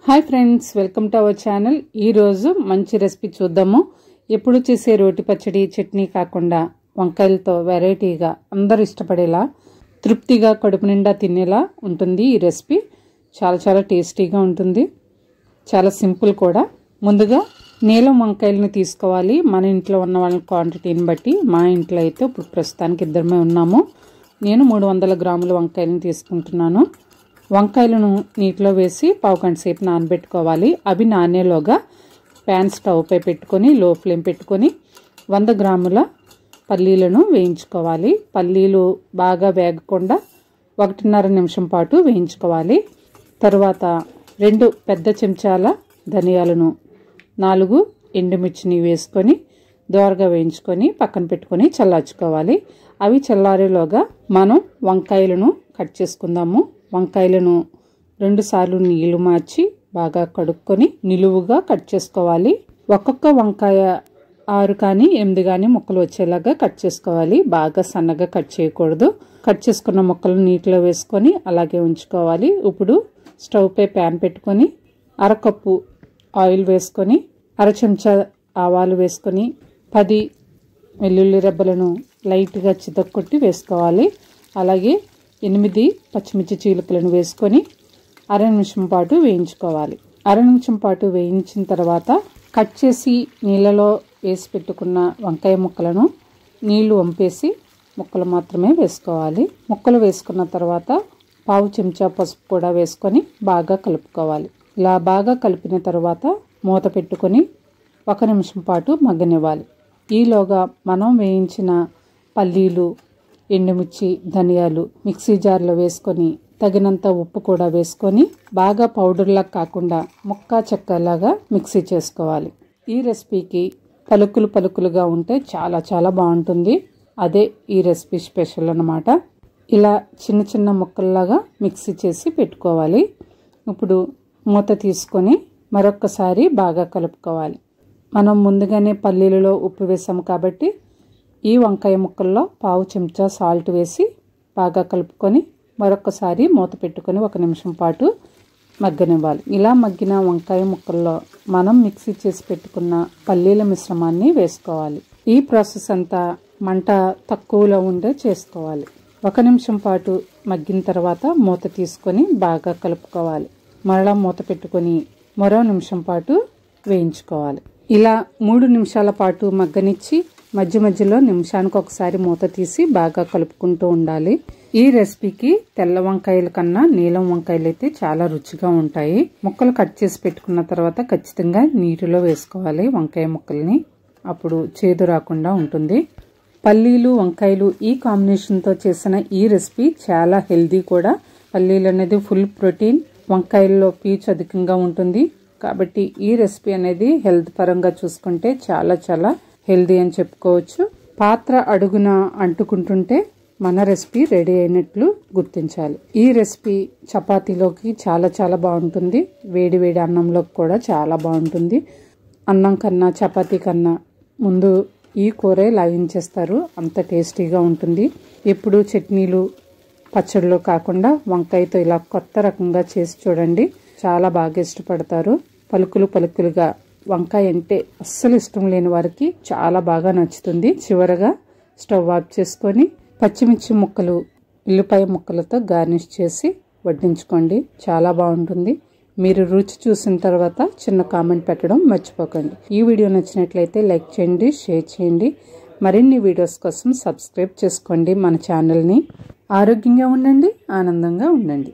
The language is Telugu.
Hi friends, welcome to our channel. ఈరోజు మంచి రెసిపీ చూద్దాము. ఎప్పుడు చేసే రోటి పచ్చడి చట్నీ కాకుండా వంకాయలతో వెరైటీగా అందరూ ఇష్టపడేలా తృప్తిగా కడుపు నిండా తినేలా ఉంటుంది. ఈ రెసిపీ చాలా టేస్టీగా ఉంటుంది. చాలా సింపుల్ కూడా. ముందుగా నీలం వంకాయలను తీసుకోవాలి. మన ఇంట్లో ఉన్న వాళ్ళ క్వాంటిటీని బట్టి. మా ఇంట్లో అయితే ఇప్పుడు ప్రస్తుతానికి ఇద్దరమే ఉన్నాము. నేను 300 గ్రాముల వంకాయలను తీసుకుంటున్నాను. వంకాయలను నీటిలో వేసి పావుగంట సేపు నానబెట్టుకోవాలి. అవి నానేలోగా ప్యాన్ స్టవ్ పై పెట్టుకొని లో ఫ్లేమ్ పెట్టుకొని 100 గ్రాముల పల్లీలను వేయించుకోవాలి. పల్లీలు బాగా వేగకుండా 1.5 నిమిషం పాటు వేయించుకోవాలి. తర్వాత 2 పెద్ద చెంచాల ధనియాలను, 4 ఎండుమిర్చిని వేసుకొని దోరగా వేయించుకొని పక్కన పెట్టుకొని చల్లార్చుకోవాలి. అవి చల్లారేలోగా మనం వంకాయలను కట్ చేసుకుందాము. వంకాయలను 2 సార్లు నీళ్లు మార్చి బాగా కడుక్కొని నిలువుగా కట్ చేసుకోవాలి. ఒక్కొక్క వంకాయ 6 కానీ 8 కానీ ముక్కలు వచ్చేలాగా కట్ చేసుకోవాలి. బాగా సన్నగా కట్ చేయకూడదు. కట్ చేసుకున్న ముక్కలు నీటిలో వేసుకొని అలాగే ఉంచుకోవాలి. ఇప్పుడు స్టవ్ పై ప్యాన్ పెట్టుకొని 1/2 కప్పు ఆయిల్ వేసుకొని 1/2 చెంచా ఆవాలు వేసుకొని 10 వెల్లుల్లి రెబ్బలను లైట్గా చితక్కొట్టి వేసుకోవాలి. అలాగే 8 పచ్చిమిర్చి చీలికలను వేసుకొని 1/2 నిమిషం పాటు వేయించుకోవాలి. 1/2 నిమిషం పాటు వేయించిన తర్వాత కట్ చేసి నీళ్ళలో వేసి పెట్టుకున్న వంకాయ ముక్కలను నీళ్లు వంపేసి ముక్కలు మాత్రమే వేసుకోవాలి. ముక్కలు వేసుకున్న తర్వాత పావు చెంచా పసుపు కూడా వేసుకొని బాగా కలుపుకోవాలి. ఇలా బాగా కలిపిన తర్వాత మూత పెట్టుకొని 1 నిమిషం పాటు మగ్గనివ్వాలి. ఈలోగా మనం వేయించిన పల్లీలు, ఎండుమిర్చి, ధనియాలు మిక్సీ జార్లో వేసుకొని తగినంత ఉప్పు కూడా వేసుకొని బాగా పౌడర్లా కాకుండా ముక్క చెక్కలాగా మిక్సీ చేసుకోవాలి. ఈ రెసిపీకి పలుకులుగా ఉంటే చాలా బాగుంటుంది. అదే ఈ రెసిపీ స్పెషల్ అన్నమాట. ఇలా చిన్న ముక్కల్లాగా మిక్సీ చేసి పెట్టుకోవాలి. ఇప్పుడు మూత తీసుకొని మరొక్కసారి బాగా కలుపుకోవాలి. మనం ముందుగానే పల్లీలలో ఉప్పు వేసాము కాబట్టి ఈ వంకాయ ముక్కల్లో పావు చెంచా సాల్ట్ వేసి బాగా కలుపుకొని మరొకసారి మూత పెట్టుకొని 1 నిమిషం పాటు మగ్గనివ్వాలి. ఇలా మగ్గిన వంకాయ ముక్కల్లో మనం మిక్సీ చేసి పెట్టుకున్న పల్లీల మిశ్రమాన్ని వేసుకోవాలి. ఈ ప్రాసెస్ అంతా మంట తక్కువలో ఉండే చేసుకోవాలి. 1 నిమిషం పాటు మగ్గిన తర్వాత మూత తీసుకొని బాగా కలుపుకోవాలి. మరలా మూత పెట్టుకొని మరో నిమిషం పాటు వేయించుకోవాలి. ఇలా 3 నిమిషాల పాటు మగ్గనిచ్చి మధ్యలో నిమిషానికి ఒకసారి మూత తీసి బాగా కలుపుకుంటూ ఉండాలి. ఈ రెసిపీకి తెల్ల వంకాయల కన్నా నీలం వంకాయలు అయితే చాలా రుచిగా ఉంటాయి. ముక్కలు కట్ చేసి పెట్టుకున్న తర్వాత ఖచ్చితంగా నీటిలో వేసుకోవాలి వంకాయ ముక్కల్ని. అప్పుడు చేదు రాకుండా ఉంటుంది. పల్లీలు, వంకాయలు ఈ కాంబినేషన్తో చేసిన ఈ రెసిపీ చాలా హెల్దీ కూడా. పల్లీలు అనేది ఫుల్ ప్రోటీన్, వంకాయల్లో పీచు అధికంగా ఉంటుంది. కాబట్టి ఈ రెసిపీ అనేది హెల్త్ పరంగా చూసుకుంటే చాలా హెల్దీ అని చెప్పుకోవచ్చు. పాత్ర అడుగున అంటుకుంటుంటే మన రెసిపీ రెడీ అయినట్లు గుర్తించాలి. ఈ రెసిపీ చపాతీలోకి చాలా బాగుంటుంది. వేడి అన్నంలోకి కూడా చాలా బాగుంటుంది. అన్నం కన్నా చపాతీ కన్నా ముందు ఈ కూర లాగించేస్తారు. అంత టేస్టీగా ఉంటుంది. ఎప్పుడు చట్నీలు, పచ్చళ్ళు కాకుండా వంకాయతో ఇలా కొత్త రకంగా చేసి చూడండి. చాలా బాగా ఇష్టపడతారు. పలుకులుగా వంకాయ అంటే అస్సలు ఇష్టం లేని వారికి చాలా బాగా నచ్చుతుంది. చివరగా స్టవ్ ఆఫ్ చేసుకొని పచ్చిమిర్చి ముక్కలు, ఉల్లిపాయ ముక్కలతో గార్నిష్ చేసి వడ్డించుకోండి. చాలా బాగుంటుంది. మీరు రుచి చూసిన తర్వాత చిన్న కామెంట్ పెట్టడం మర్చిపోకండి. ఈ వీడియో నచ్చినట్లయితే లైక్ చేయండి, షేర్ చేయండి. మరిన్ని వీడియోస్ కోసం సబ్స్క్రైబ్ చేసుకోండి మన ఛానల్ని. ఆరోగ్యంగా ఉండండి, ఆనందంగా ఉండండి.